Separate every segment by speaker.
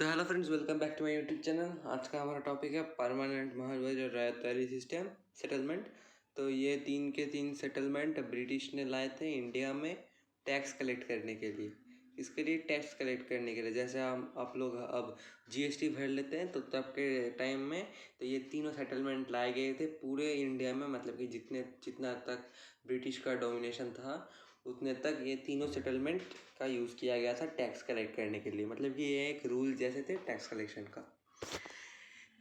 Speaker 1: तो hello friends, welcome back to my YouTube channel. आज का हमारा टॉपिक है परमानेंट महल और रॉयल्टी सिस्टम सेटलमेंट। तो ये तीन के तीन सेटलमेंट ब्रिटिश ने लाए थे इंडिया में टैक्स कलेक्ट करने के लिए। इसके लिए टैक्स कलेक्ट करने के लिए जैसे हम आप लोग अब जीएसटी भर लेते हैं, तो तब के टाइम में तो ये तीनों सेटलमेंट लाए गए थे पूरे इंडिया में। मतलब कि जितना तक ब्रिटिश का डोमिनेशन था उतने तक ये तीनों सेटलमेंट का यूज़ किया गया था टैक्स कलेक्ट करने के लिए। मतलब कि ये एक रूल जैसे थे टैक्स कलेक्शन का।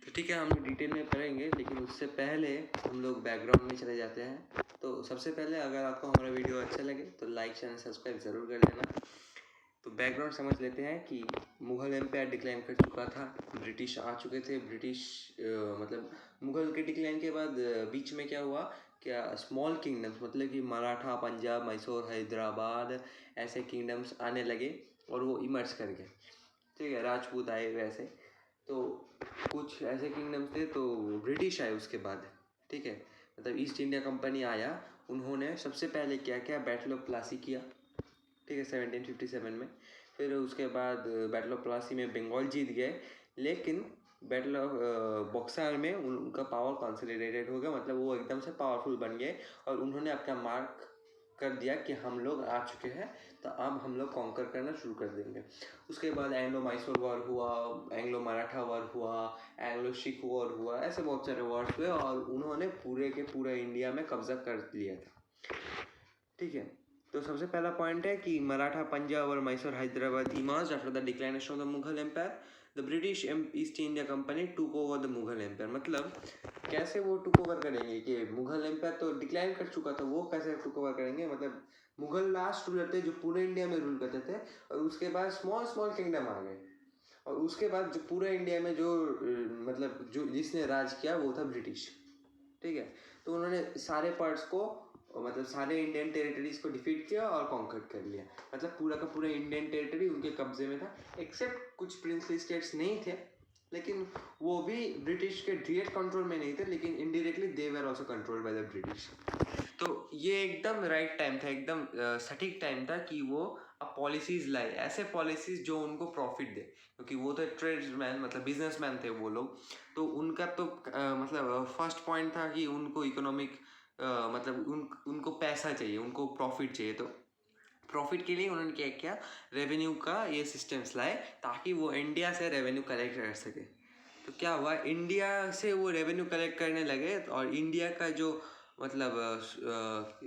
Speaker 1: तो ठीक है, हम डिटेल में पढ़ेंगे, लेकिन उससे पहले हम लोग बैकग्राउंड में चले जाते हैं। तो सबसे पहले अगर आपको हमारा वीडियो अच्छा लगे तो लाइक चैनल सब्सक्राइब ज़रूर कर लेना। तो बैकग्राउंड समझ लेते हैं कि मुग़ल एम्पायर डिक्लाइन कर चुका था, ब्रिटिश आ चुके थे। मतलब मुग़ल के डिक्लाइन के बाद बीच में क्या हुआ, क्या स्मॉल किंगडम्स मतलब कि मराठा, पंजाब, मैसूर, हैदराबाद ऐसे किंगडम्स आने लगे और वो इमर्ज कर गए। ठीक है, राजपूत आए वैसे। तो कुछ ऐसे किंगडम्स थे, तो ब्रिटिश आए उसके बाद। ठीक है, मतलब ईस्ट इंडिया कंपनी आया, उन्होंने सबसे पहले क्या किया, बैटल ऑफ प्लासी किया। ठीक है, 1757 में। फिर उसके बाद बैटल ऑफ प्लासी में बंगाल जीत गए, लेकिन बैटल ऑफ बक्सर में उनका पावर कंसोलिडेटेड हो गया। मतलब वो एकदम से पावरफुल बन गए और उन्होंने अपना मार्क कर दिया कि हम लोग आ चुके हैं, तो अब हम लोग कॉन्कर करना शुरू कर देंगे। उसके बाद एंग्लो मैसूर वॉर हुआ, एंग्लो मराठा वॉर हुआ, एंग्लो सिख वॉर हुआ, ऐसे बहुत सारे वॉर्स हुए और उन्होंने पूरे के पूरे इंडिया में कब्जा कर लिया था। ठीक है, तो सबसे पहला पॉइंट है कि मराठा, पंजाब और Mysore Hyderabad emerged after the declination of the Mughal empire. The British East India company took over the Mughal empire. मतलब कैसे वो टुक ओवर करेंगे कि मुगल एम्पायर तो डिक्लाइन कर चुका था, वो कैसे टुक ओवर करेंगे। मतलब मुगल लास्ट रूलर थे जो पूरे इंडिया में रूल करते थे, और उसके बाद स्मॉल स्मॉल किंगडम आ गए, और उसके बाद जो पूरे इंडिया में जो मतलब जो जिसने राज किया वो था ब्रिटिश। ठीक है, तो उन्होंने सारे पार्ट्स को मतलब सारे इंडियन टेरिटरीज को डिफीट किया और कॉन्कर कर लिया। मतलब पूरा का पूरा इंडियन टेरिटरी उनके कब्जे में था, एक्सेप्ट कुछ प्रिंसली स्टेट्स नहीं थे, लेकिन वो भी ब्रिटिश के डायरेक्ट कंट्रोल में नहीं थे, लेकिन indirectly they were also controlled by the British. तो ये एकदम राइट टाइम था, एकदम सटीक टाइम था कि वो अब पॉलिसीज लाए, ऐसे पॉलिसीज जो उनको प्रॉफिट दे, क्योंकि वो तो ट्रेड्समैन मतलब बिजनेसमैन थे वो लोग। तो उनका तो मतलब फर्स्ट पॉइंट था कि उनको इकोनॉमिक मतलब उनको पैसा चाहिए, उनको प्रॉफिट चाहिए। तो प्रॉफिट के लिए उन्होंने क्या किया, रेवेन्यू का ये सिस्टम्स लाए ताकि वो इंडिया से रेवेन्यू कलेक्ट कर सके। तो क्या हुआ, इंडिया से वो रेवेन्यू कलेक्ट करने लगे और इंडिया का जो मतलब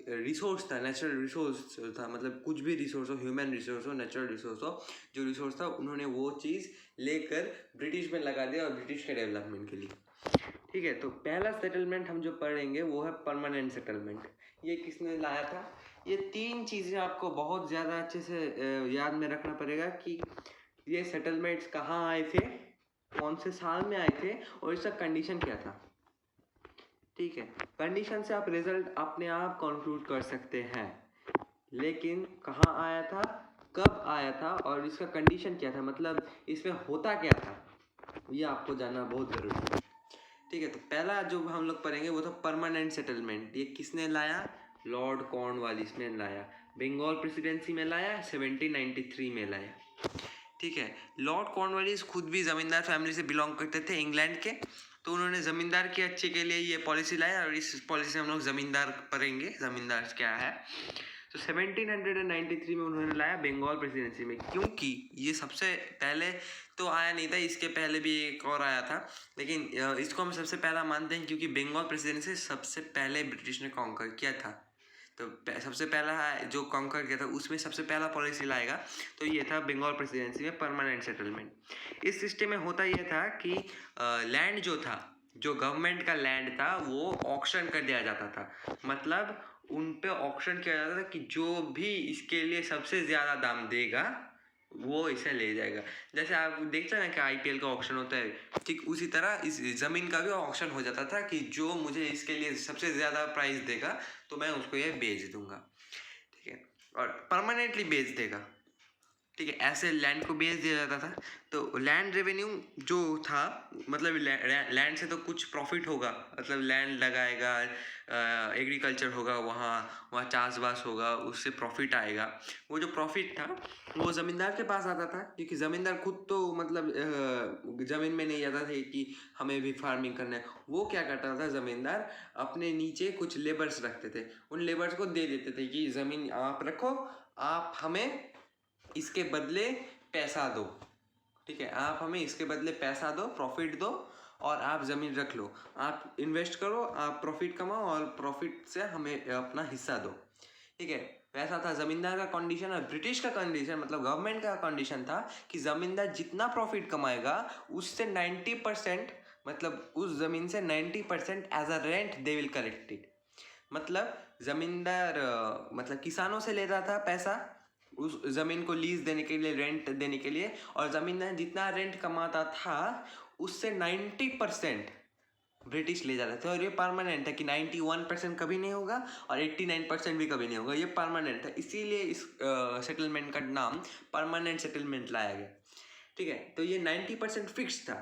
Speaker 1: रिसोर्स था, नेचुरल रिसोर्स था, मतलब कुछ भी रिसोर्स हो, ह्यूमन रिसोर्स हो, नेचुरल रिसोर्स हो, जो रिसोर्स था उन्होंने वो चीज़ लेकर ब्रिटिश में लगा दिया और ब्रिटिश के डेवलपमेंट के लिए। ठीक है, तो पहला सेटलमेंट हम जो पढ़ेंगे वो है परमानेंट सेटलमेंट। ये किसने लाया था, ये तीन चीज़ें आपको बहुत ज़्यादा अच्छे से याद में रखना पड़ेगा कि ये सेटलमेंट्स कहाँ आए थे, कौन से साल में आए थे और इसका कंडीशन क्या था। ठीक है, कंडीशन से आप रिजल्ट अपने आप कंक्लूड कर सकते हैं, लेकिन कहाँ आया था, कब आया था और इसका कंडीशन क्या था, मतलब इसमें होता क्या था, ये आपको जानना बहुत ज़रूरी है। ठीक है, तो पहला जो हम लोग पढ़ेंगे वो था परमानेंट सेटलमेंट। ये किसने लाया, लॉर्ड कॉर्नवालिस ने लाया। बंगाल प्रेसिडेंसी में लाया, 1793 में लाया। ठीक है, लॉर्ड कॉर्नवालिस खुद भी ज़मींदार फैमिली से बिलोंग करते थे इंग्लैंड के, तो उन्होंने ज़मींदार के अच्छे के लिए ये पॉलिसी लाया, और इस पॉलिसी से हम लोग ज़मींदार पढ़ेंगे, ज़मींदार क्या है। तो 1793 में उन्होंने लाया बंगाल प्रेसिडेंसी में, क्योंकि ये सबसे पहले तो आया नहीं था, इसके पहले भी एक और आया था, लेकिन इसको हम सबसे पहला मानते हैं क्योंकि बंगाल प्रेसिडेंसी सबसे पहले ब्रिटिश ने कॉन्कर किया था। तो सबसे पहला जो कॉन्कर किया था उसमें सबसे पहला पॉलिसी लाएगा, तो ये था बंगाल प्रेसिडेंसी में परमानेंट सेटलमेंट। इस सिस्टम में होता ये था कि लैंड जो था, जो गवर्नमेंट का लैंड था, वो ऑक्शन कर दिया जाता था। मतलब उन पे ऑक्शन किया जाता था कि जो भी इसके लिए सबसे ज़्यादा दाम देगा वो इसे ले जाएगा। जैसे आप देखते हैं ना कि आईपीएल का ऑक्शन होता है, ठीक उसी तरह इस ज़मीन का भी ऑक्शन हो जाता था कि जो मुझे इसके लिए सबसे ज़्यादा प्राइस देगा तो मैं उसको ये बेच दूंगा। ठीक है, और परमानेंटली बेच देगा। ठीक है, ऐसे लैंड को बेच दिया जाता था। तो लैंड रेवेन्यू जो था, मतलब लैंड से तो कुछ प्रॉफिट होगा, मतलब लैंड लगाएगा, एग्रीकल्चर होगा, वहाँ वहाँ चाषबास होगा, उससे प्रॉफिट आएगा। वो जो प्रॉफिट था वो ज़मींदार के पास आता था, क्योंकि ज़मींदार खुद तो मतलब ज़मीन में नहीं जाता था कि हमें भी फार्मिंग करना है। वो क्या करता था, ज़मींदार अपने नीचे कुछ लेबर्स रखते थे, उन लेबर्स को दे देते थे कि ज़मीन आप रखो, आप हमें इसके बदले पैसा दो। ठीक है, आप हमें इसके बदले पैसा दो, प्रॉफिट दो, और आप ज़मीन रख लो, आप इन्वेस्ट करो, आप प्रॉफिट कमाओ और प्रॉफिट से हमें अपना हिस्सा दो। ठीक है, वैसा था ज़मींदार का कंडीशन। और ब्रिटिश का कंडीशन, मतलब गवर्नमेंट का कंडीशन था कि ज़मींदार जितना प्रॉफिट कमाएगा उससे 90%, मतलब उस ज़मीन से 90% as a rent they will collected. मतलब ज़मींदार मतलब किसानों से लेता था पैसा उस ज़मीन को लीज देने के लिए, रेंट देने के लिए, और ज़मींदार जितना रेंट कमाता था उससे 90% ब्रिटिश ले जाते थे। और ये परमानेंट है कि 91% कभी नहीं होगा और 89% भी कभी नहीं होगा, ये परमानेंट है। इसीलिए इस सेटलमेंट का नाम परमानेंट सेटलमेंट लाया गया। ठीक है, तो ये 90% फिक्स था।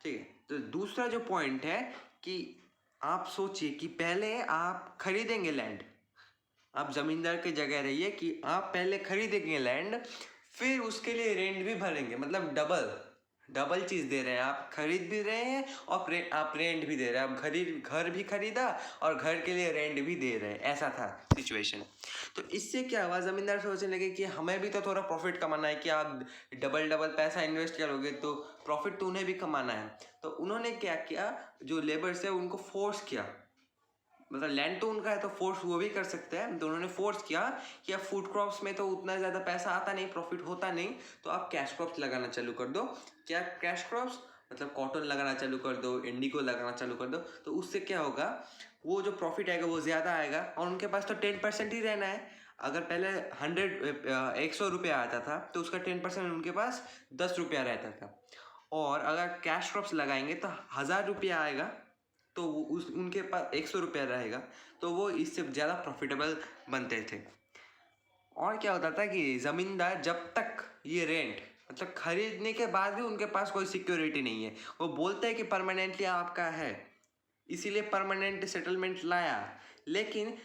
Speaker 1: ठीक है, तो दूसरा जो पॉइंट है कि आप सोचिए कि पहले आप खरीदेंगे लैंड, आप जमींदार की जगह रहिए कि आप पहले खरीदेंगे लैंड, फिर उसके लिए रेंट भी भरेंगे, मतलब डबल चीज दे रहे हैं, आप खरीद भी रहे हैं और आप रेंट भी दे रहे हैं, आप घर भी खरीदा और घर के लिए रेंट भी दे रहे हैं, ऐसा था सिचुएशन। तो इससे क्या हुआ, जमींदार सोचने लगे कि हमें भी तो थोड़ा प्रॉफिट कमाना है, कि आप डबल पैसा इन्वेस्ट करोगे तो प्रॉफिट तो उन्हें भी कमाना है। तो उन्होंने क्या किया, जो लेबर्स है उनको फोर्स किया, मतलब लैंड तो उनका है तो फोर्स वो भी कर सकते हैं। तो उन्होंने फोर्स किया कि अब फूड क्रॉप्स में तो उतना ज़्यादा पैसा आता नहीं, प्रॉफिट होता नहीं, तो आप कैश क्रॉप्स लगाना चालू कर दो। क्या कैश क्रॉप्स, मतलब कॉटन लगाना चालू कर दो, इंडिगो लगाना चालू कर दो। तो उससे क्या होगा, वो जो प्रॉफिट आएगा वो ज़्यादा आएगा, और उनके पास तो 10% ही रहना है। अगर पहले 100 रुपया आता था तो उसका 10% उनके पास 10 रुपया रहता था। और अगर कैश क्रॉप्स लगाएंगे तो 1000 रुपया आएगा, तो उस उनके पास 100 रुपया रहेगा, तो वो इससे ज़्यादा प्रॉफिटेबल बनते थे। और क्या होता था कि ज़मींदार जब तक ये रेंट, मतलब खरीदने के बाद भी उनके पास कोई सिक्योरिटी नहीं है, वो बोलते हैं कि परमानेंटली आपका है, इसीलिए परमानेंट सेटलमेंट लाया, लेकिन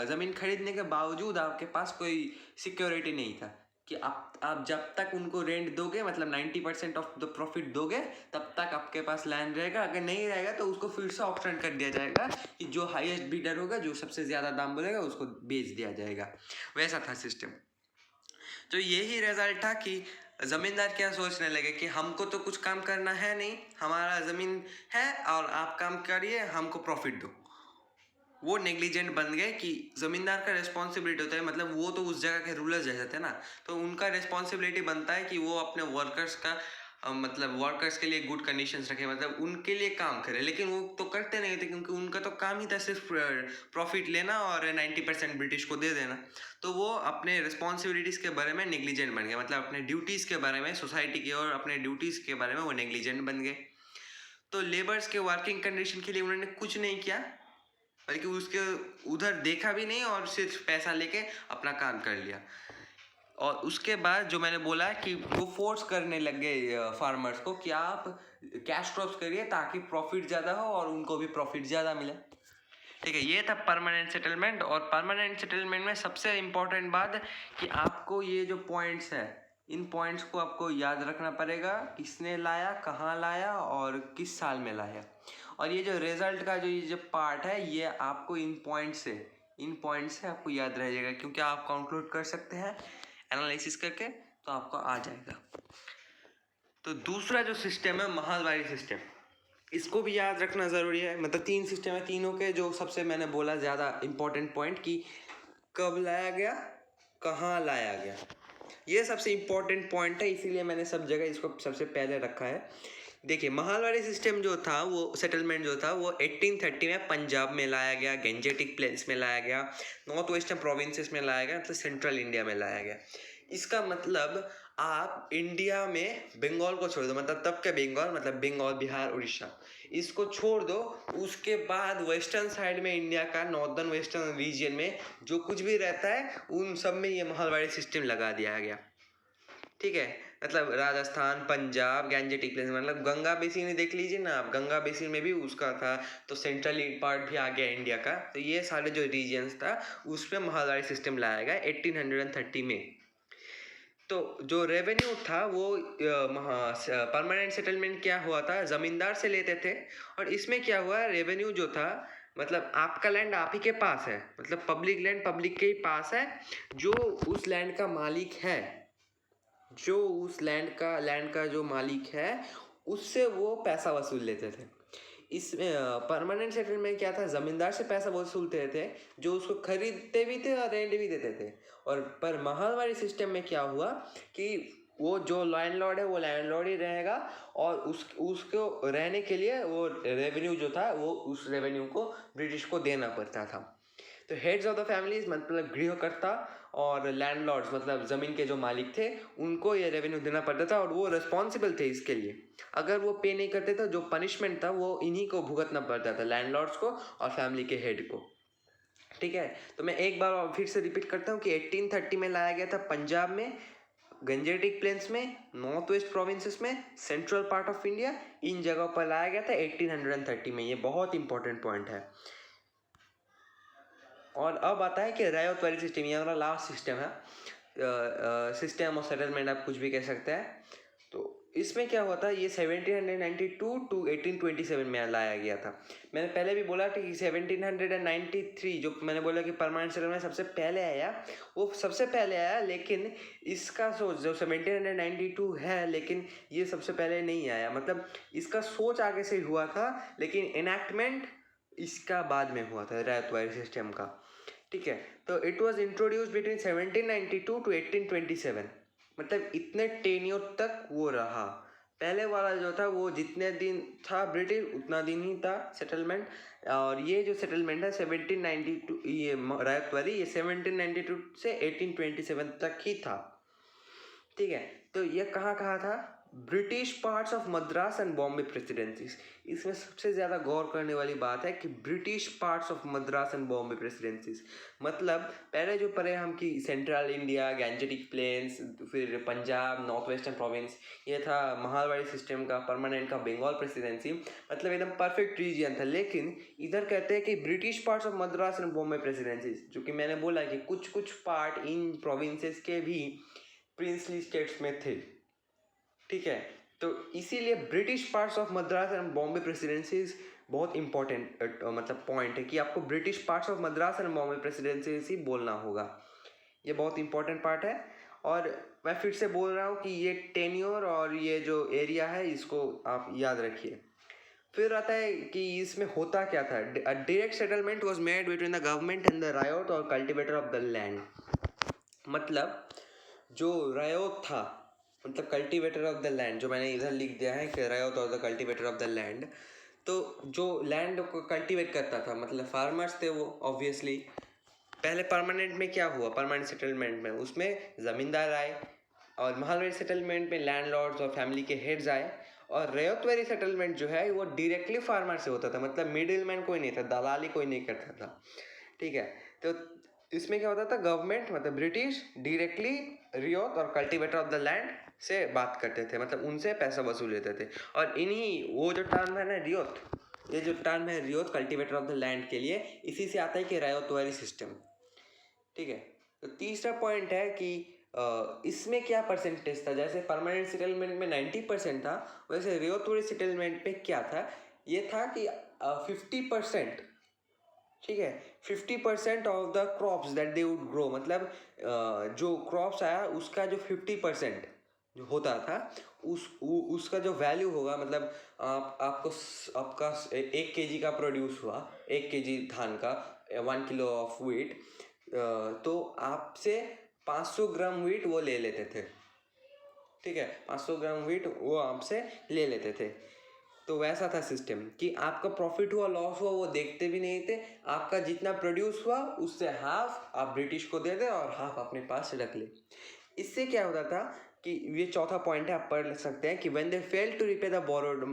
Speaker 1: ज़मीन खरीदने के बावजूद आपके पास कोई सिक्योरिटी नहीं था कि आप जब तक उनको रेंट दोगे, मतलब 90% ऑफ द प्रॉफिट दोगे, तब तक आपके पास लैंड रहेगा। अगर नहीं रहेगा तो उसको फिर से ऑक्शन कर दिया जाएगा कि जो हाईएस्ट बिडर होगा, जो सबसे ज़्यादा दाम बोलेगा, उसको बेच दिया जाएगा। वैसा था सिस्टम। तो यही रिजल्ट था कि ज़मींदार क्या सोचने लगे कि हमको तो कुछ काम करना है नहीं, हमारा ज़मीन है और आप काम करिए, हमको प्रॉफिट दो। वो नेग्लिजेंट बन गए कि ज़मींदार का रिस्पॉन्सिबिलिटी होता है, मतलब वो तो उस जगह के रूलर जैसे थे ना, तो उनका रिस्पॉन्सिबिलिटी बनता है कि वो अपने वर्कर्स का मतलब वर्कर्स के लिए गुड कंडीशंस रखे, मतलब उनके लिए काम करे। लेकिन वो तो करते नहीं थे, क्योंकि उनका तो काम ही था सिर्फ प्रॉफिट लेना और 90% ब्रिटिश को दे देना। तो वो अपने रिस्पॉन्सिबिलिटीज़ के बारे में नेग्लिजेंट बन गए, मतलब अपने ड्यूटीज़ के बारे में, सोसाइटी की और अपने ड्यूटीज़ के बारे में वो नेग्लिजेंट बन गए। तो लेबर्स के वर्किंग कंडीशन के लिए उन्होंने कुछ नहीं किया, बल्कि उसके उधर देखा भी नहीं और सिर्फ पैसा लेके अपना काम कर लिया। और उसके बाद जो मैंने बोला कि वो फोर्स करने लग गए फार्मर्स को कि आप कैश क्रॉप्स करिए ताकि प्रॉफिट ज़्यादा हो और उनको भी प्रॉफिट ज़्यादा मिले। ठीक है, ये था परमानेंट सेटलमेंट। और परमानेंट सेटलमेंट में सबसे इम्पोर्टेंट बात कि आपको ये जो पॉइंट्स है, इन पॉइंट्स को आपको याद रखना पड़ेगा, किसने लाया, कहाँ लाया और किस साल में लाया। और ये जो रिजल्ट का ये जो पार्ट है, ये आपको इन पॉइंट से आपको याद रह जाएगा, क्योंकि आप कंक्लूड कर सकते हैं एनालिसिस करके, तो आपको आ जाएगा। तो दूसरा जो सिस्टम है, महलबारी सिस्टम, इसको भी याद रखना ज़रूरी है। मतलब 3 सिस्टम है, तीनों के जो सबसे मैंने बोला ज़्यादा इम्पोर्टेंट पॉइंट कि कब लाया गया, कहाँ लाया गया, ये सबसे इम्पोर्टेंट पॉइंट है, इसीलिए मैंने सब जगह इसको सबसे पहले रखा है। देखिए, महलबारी सिस्टम जो था, वो सेटलमेंट जो था, वो 1830 में पंजाब में लाया गया, गेंजेटिक प्लेन्स में लाया गया, नॉर्थ वेस्टर्न प्रोविंसेस में लाया गया, मतलब सेंट्रल इंडिया में लाया गया। इसका मतलब आप इंडिया में बंगाल को छोड़ दो, मतलब तब के बंगाल, मतलब बंगाल, बिहार, उड़ीसा, इसको छोड़ दो। उसके बाद वेस्टर्न साइड में इंडिया का, नॉर्दर्न वेस्टर्न रीजन में जो कुछ भी रहता है उन सब में ये महलबारी सिस्टम लगा दिया गया। ठीक है, मतलब राजस्थान, पंजाब, गैंजेटिक प्लेन्स, मतलब गंगा बेसिन ही देख लीजिए ना आप, गंगा बेसिन में भी उसका था, तो सेंट्रल पार्ट भी आ गया इंडिया का। तो ये सारे जो रीजन्स था उसमें महलबारी सिस्टम लाया गया 1830 में। तो जो रेवेन्यू था वो परमानेंट सेटलमेंट क्या हुआ था, जमींदार से लेते थे। और इसमें क्या हुआ, रेवेन्यू जो था, मतलब आपका लैंड आप ही के पास है, मतलब पब्लिक लैंड पब्लिक के ही पास है। जो उस लैंड का मालिक है, जो उस लैंड का जो मालिक है, उससे वो पैसा वसूल लेते थे। इसमें परमानेंट सेटलमेंट में क्या था, जमींदार से पैसा वसूलते थे, जो उसको खरीदते भी थे और रेंट भी देते थे। और पर महलबारी सिस्टम में क्या हुआ कि वो जो लैंडलॉर्ड है वो लैंडलॉर्ड ही रहेगा, और उसको रहने के लिए वो रेवेन्यू जो था वो उस रेवेन्यू को ब्रिटिश को देना पड़ता था। तो हेड्स ऑफ द फैमिलीज, मतलब गृहकर्ता, और लैंडलॉर्ड्स मतलब ज़मीन के जो मालिक थे, उनको ये रेवेन्यू देना पड़ता था, और वो रिस्पॉन्सिबल थे इसके लिए। अगर वो पे नहीं करते तो जो पनिशमेंट था वो इन्हीं को भुगतना पड़ता था, लैंडलॉर्ड्स को और फैमिली के हेड को। ठीक है, तो मैं एक बार और फिर से रिपीट करता हूँ कि 1830 में लाया गया था पंजाब में, गंजेटिक प्लेन्स में, नॉर्थ वेस्ट प्रोविंसेस में, सेंट्रल पार्ट ऑफ इंडिया, इन जगहों पर लाया गया था 1830 में। ये बहुत इंपॉर्टेंट पॉइंट है। और अब आता है कि रायत वाली सिस्टम, ये हमारा लास्ट सिस्टम है, सिस्टम ऑफ सेटलमेंट आप कुछ भी कह सकते हैं। तो इसमें क्या हुआ था, ये 1792 टू 1827 में लाया गया था। मैंने पहले भी बोला कि 1793 जो मैंने बोला कि परमानेंट सेटलमेंट सबसे पहले आया, वो सबसे पहले आया, लेकिन इसका सोच जो 1792 है, लेकिन ये सबसे पहले नहीं आया, मतलब इसका सोच आगे से हुआ था, लेकिन इनैक्टमेंट इसका बाद में हुआ था रायत वाली सिस्टम का। ठीक है, तो it was introduce between 1792 to 1827, मतलब इतने टेन्योर तक वो रहा। पहले वाला जो था वो जितने दिन था ब्रिटिश उतना दिन ही था सेटलमेंट, और ये जो सेटलमेंट है 1792, ये रायत वाली, ये 1792 से 1827 तक ही था। ठीक है, तो ये कहाँ कहाँ था, British parts of Madras and Bombay presidencies. इसमें सबसे ज़्यादा गौर करने वाली बात है कि British parts of Madras and Bombay presidencies, मतलब पहले जो पढ़े हम कि सेंट्रल इंडिया, गैंजेटिक प्लेन्स, फिर पंजाब, नॉर्थ वेस्टर्न प्रोविंस, ये था महालबारी सिस्टम का परमानेंट का बंगाल प्रेसिडेंसी, मतलब एकदम परफेक्ट रीजन था। लेकिन इधर कहते हैं कि British parts of Madras and Bombay presidencies, जो कि मैंने बोला कि कुछ कुछ पार्ट इन प्रोविंसेस के भी प्रिंसली स्टेट्स में थे। ठीक है, तो इसीलिए British parts of Madras and Bombay presidencies बहुत इंपॉर्टेंट मतलब पॉइंट है कि आपको British parts of Madras and Bombay presidencies ही बोलना होगा। ये बहुत इंपॉर्टेंट पार्ट है। और मैं फिर से बोल रहा हूँ कि ये टेन्योर और ये जो एरिया है इसको आप याद रखिए। फिर आता है कि इसमें होता क्या था, direct settlement was made between the government and the ryot और कल्टिवेटर ऑफ द लैंड। मतलब जो रायोत था, मतलब कल्टीवेटर ऑफ द लैंड, जो मैंने इधर लिख दिया है कि रायोत और the cultivator of the land, तो जो लैंड को कल्टीवेट करता था, मतलब फार्मर्स थे वो ऑब्वियसली। पहले परमानेंट में क्या हुआ, परमानेंट सेटलमेंट में उसमें ज़मींदार आए, और महालबारी सेटलमेंट में लैंडलॉर्ड्स और फैमिली के हेड्स आए, और रैयतवाड़ी सेटलमेंट जो है वो डायरेक्टली फार्मर से होता था, मतलब मिडिल मैन कोई नहीं था, दलाली कोई नहीं करता था। ठीक है, तो इसमें क्या होता था, गवर्नमेंट मतलब ब्रिटिश डायरेक्टली रियोत और कल्टीवेटर ऑफ द लैंड से बात करते थे, मतलब उनसे पैसा वसूल लेते थे। और इन्हीं वो जो टर्म है ना रियोत, ये जो टर्म है ryot cultivator of the land के लिए, इसी से आता है कि रैयतवाड़ी सिस्टम। ठीक है, तो तीसरा पॉइंट है कि इसमें क्या परसेंटेज था, जैसे परमानेंट सेटलमेंट में 90% था, वैसे रैयतवाड़ी सेटलमेंट में क्या था, ये था कि 50%। ठीक है, 50% of the crops that they would grow, मतलब जो क्रॉप्स आया उसका जो 50% जो होता था उसका जो वैल्यू होगा, मतलब आपका 1 kg का प्रोड्यूस हुआ, 1 kg धान का, 1 किलो ऑफ वीट, तो आपसे 500 ग्राम वीट वो ले लेते थे। ठीक है, 500 ग्राम वीट वो आपसे ले लेते थे। तो वैसा था सिस्टम कि आपका प्रॉफिट हुआ लॉस हुआ वो देखते भी नहीं थे, आपका जितना प्रोड्यूस हुआ उससे हाफ आप ब्रिटिश को दे दे और हाफ अपने पास रख ले। इससे क्या होता था, कि ये चौथा पॉइंट है, आप पढ़ सकते हैं कि when they fail to repay the borrowed,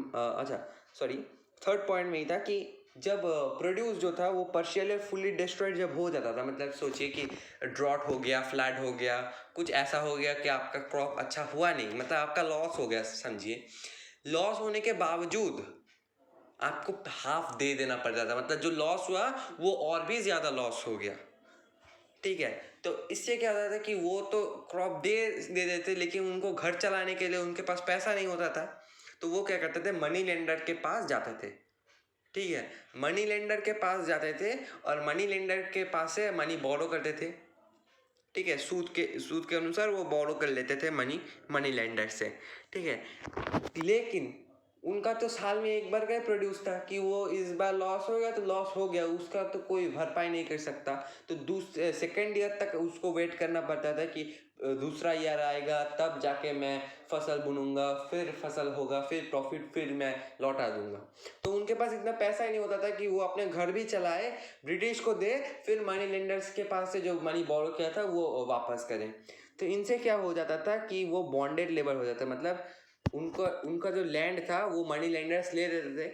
Speaker 1: third point में ही था कि जब प्रोड्यूस जो था वो पार्शियली फुली डिस्ट्रॉयड जब हो जाता था, मतलब सोचिए कि ड्रॉट हो गया, फ्लड हो गया, कुछ ऐसा हो गया कि आपका क्रॉप अच्छा हुआ नहीं, मतलब आपका लॉस हो गया, समझिए। लॉस होने के बावजूद आपको हाफ दे देना पड़ जाता, मतलब जो लॉस हुआ वो और भी ज़्यादा लॉस हो गया, ठीक है। तो इससे क्या होता था कि वो तो क्रॉप दे देते, लेकिन उनको घर चलाने के लिए उनके पास पैसा नहीं होता था, तो वो क्या करते थे, मनी लेंडर के पास जाते थे, ठीक है। मनी लेंडर के पास जाते थे और मनी लेंडर के पास से मनी बोरो करते थे, ठीक है। सूद के अनुसार वो बोरो कर लेते थे मनी लेंडर से, ठीक है। लेकिन उनका तो साल में एक बार का प्रोड्यूस था कि वो इस बार लॉस हो गया तो लॉस हो गया, उसका तो कोई भरपाई नहीं कर सकता। तो दूसरे सेकेंड ईयर तक उसको वेट करना पड़ता था कि दूसरा ईयर आएगा तब जाके मैं फसल बुनूंगा, फिर फसल होगा, फिर प्रॉफिट फिर मैं लौटा दूंगा। तो उनके पास इतना पैसा ही नहीं होता था कि वो अपने घर भी चलाए, ब्रिटिश को दे, फिर मनी लेंडर्स के पास से जो मनी बोरो किया था वो वापस करें। तो इनसे क्या हो जाता था कि वो बॉन्डेड लेबर हो जाता, मतलब उनका जो लैंड था वो मनी लेंडर्स ले लेते थे,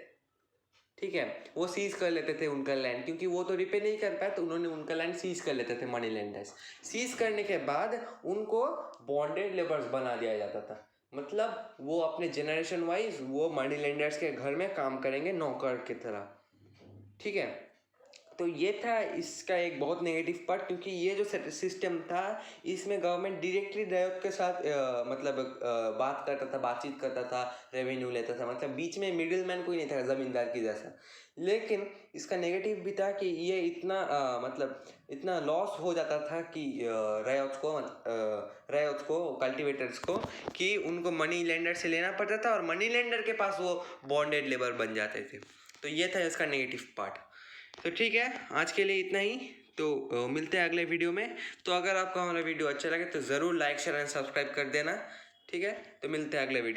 Speaker 1: ठीक है। वो सीज कर लेते थे उनका लैंड, क्योंकि वो तो रिपे नहीं कर पाए, तो उन्होंने उनका लैंड सीज कर लेते थे मनी लेंडर्स। सीज करने के बाद उनको बॉन्डेड लेबर्स बना दिया जाता था, मतलब वो अपने जनरेशन वाइज वो मनी लेंडर्स के घर में काम करेंगे नौकर की तरह, ठीक है। तो ये था इसका एक बहुत नेगेटिव पार्ट, क्योंकि ये जो सिस्टम था इसमें गवर्नमेंट डायरेक्टली रैयत के साथ बातचीत करता था, रेवेन्यू लेता था, मतलब बीच में मिडिल मैन कोई नहीं था ज़मींदार की जैसा। लेकिन इसका नेगेटिव भी था कि ये इतना लॉस हो जाता था कि रैयत को कल्टिवेटर्स को, कि उनको मनी लेंडर से लेना पड़ता था और मनी लेंडर के पास वो बॉन्डेड लेबर बन जाते थे। तो ये था इसका नेगेटिव पार्ट। तो ठीक है, आज के लिए इतना ही। तो मिलते हैं अगले वीडियो में। तो अगर आपको हमारा वीडियो अच्छा लगे तो ज़रूर लाइक शेयर एंड सब्सक्राइब कर देना, ठीक है। तो मिलते हैं अगले वीडियो।